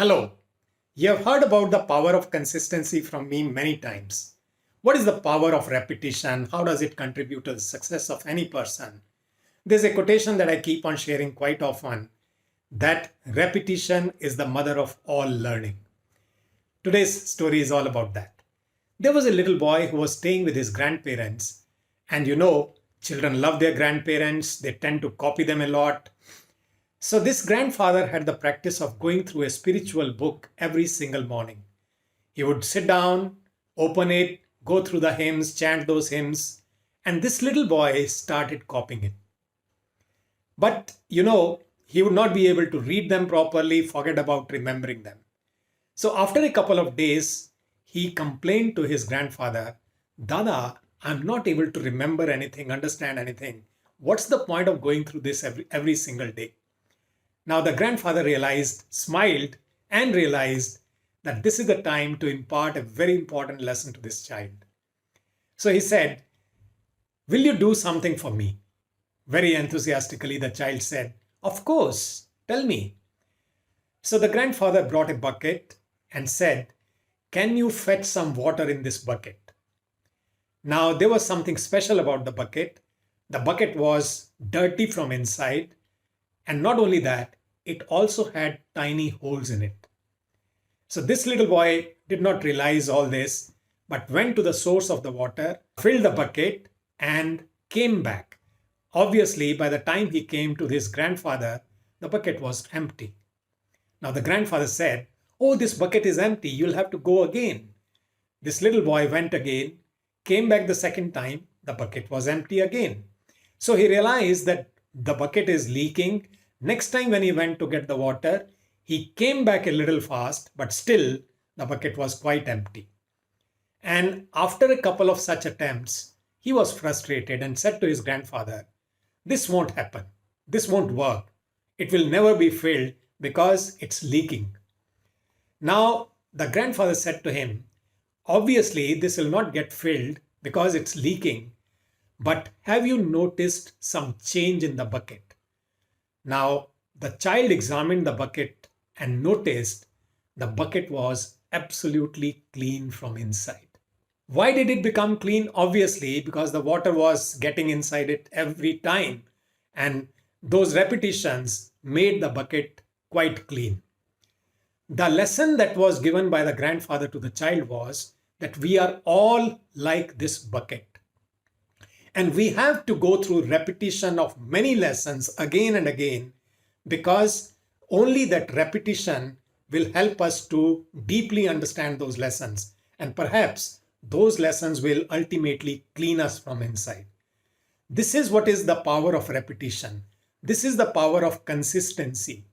Hello. You have heard about the power of consistency from me many times. What is the power of repetition? How does it contribute to the success of any person? There's a quotation that I keep on sharing quite often that repetition is the mother of all learning. Today's story is all about that. There was a little boy who was staying with his grandparents, and children love their grandparents, they tend to copy them a lot. So, this grandfather had the practice of going through a spiritual book every single morning. He would sit down, open it, go through the hymns, chant those hymns, and this little boy started copying it. But he would not be able to read them properly, forget about remembering them. So, after a couple of days, he complained to his grandfather, Dada, I'm not able to remember anything, understand anything. What's the point of going through this every single day? Now the grandfather smiled and realized that this is the time to impart a very important lesson to this child. So he said, will you do something for me? Very enthusiastically, the child said, of course, tell me. So the grandfather brought a bucket and said, can you fetch some water in this bucket? Now there was something special about the bucket. The bucket was dirty from inside. And not only that, it also had tiny holes in it. So this little boy did not realize all this, but went to the source of the water, filled the bucket, and came back. Obviously, by the time he came to his grandfather, the bucket was empty. Now the grandfather said, oh, this bucket is empty, you'll have to go again. This little boy went again, came back the second time, the bucket was empty again. So he realized that the bucket is leaking. Next time when he went to get the water, he came back a little fast, but still the bucket was quite empty. And after a couple of such attempts, he was frustrated and said to his grandfather, this won't happen. This won't work. It will never be filled because it's leaking. Now the grandfather said to him, obviously this will not get filled because it's leaking. But have you noticed some change in the bucket? Now, the child examined the bucket and noticed the bucket was absolutely clean from inside. Why did it become clean? Obviously, because the water was getting inside it every time, and those repetitions made the bucket quite clean. The lesson that was given by the grandfather to the child was that we are all like this bucket. And we have to go through repetition of many lessons again and again, because only that repetition will help us to deeply understand those lessons. And perhaps those lessons will ultimately clean us from inside. This is what is the power of repetition. This is the power of consistency.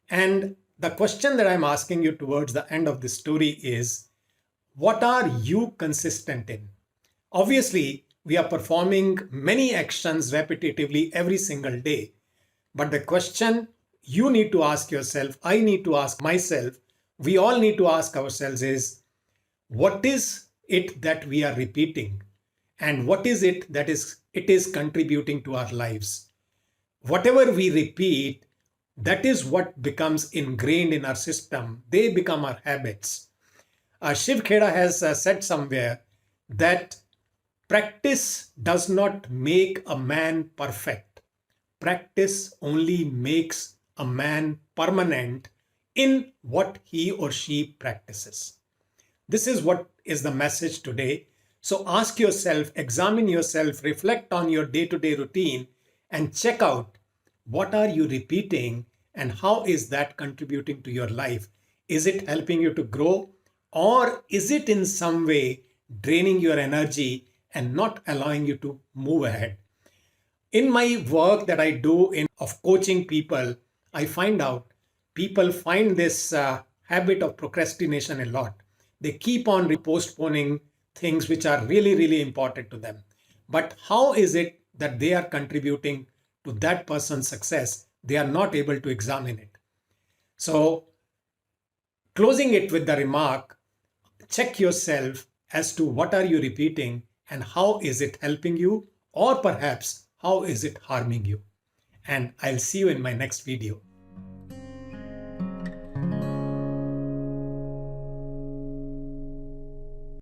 And the question that I'm asking you towards the end of this story is, what are you consistent in? Obviously, we are performing many actions repetitively every single day. But the question you need to ask yourself, I need to ask myself, we all need to ask ourselves is, what is it that we are repeating? And what is it that it is contributing to our lives? Whatever we repeat, that is what becomes ingrained in our system. They become our habits. Shiv Kheda has said somewhere that practice does not make a man perfect. Practice only makes a man permanent in what he or she practices. This is what is the message today. So ask yourself, examine yourself, reflect on your day-to-day routine and check out what are you repeating and how is that contributing to your life. Is it helping you to grow, or is it in some way draining your energy and not allowing you to move ahead? In my work that I do of coaching people, I find out people find this habit of procrastination a lot. They keep on postponing things which are really, really important to them. But how is it that they are contributing to that person's success? They are not able to examine it. So, closing it with the remark, check yourself as to what are you repeating and how is it helping you, or perhaps how is it harming you. And I'll see you in my next video.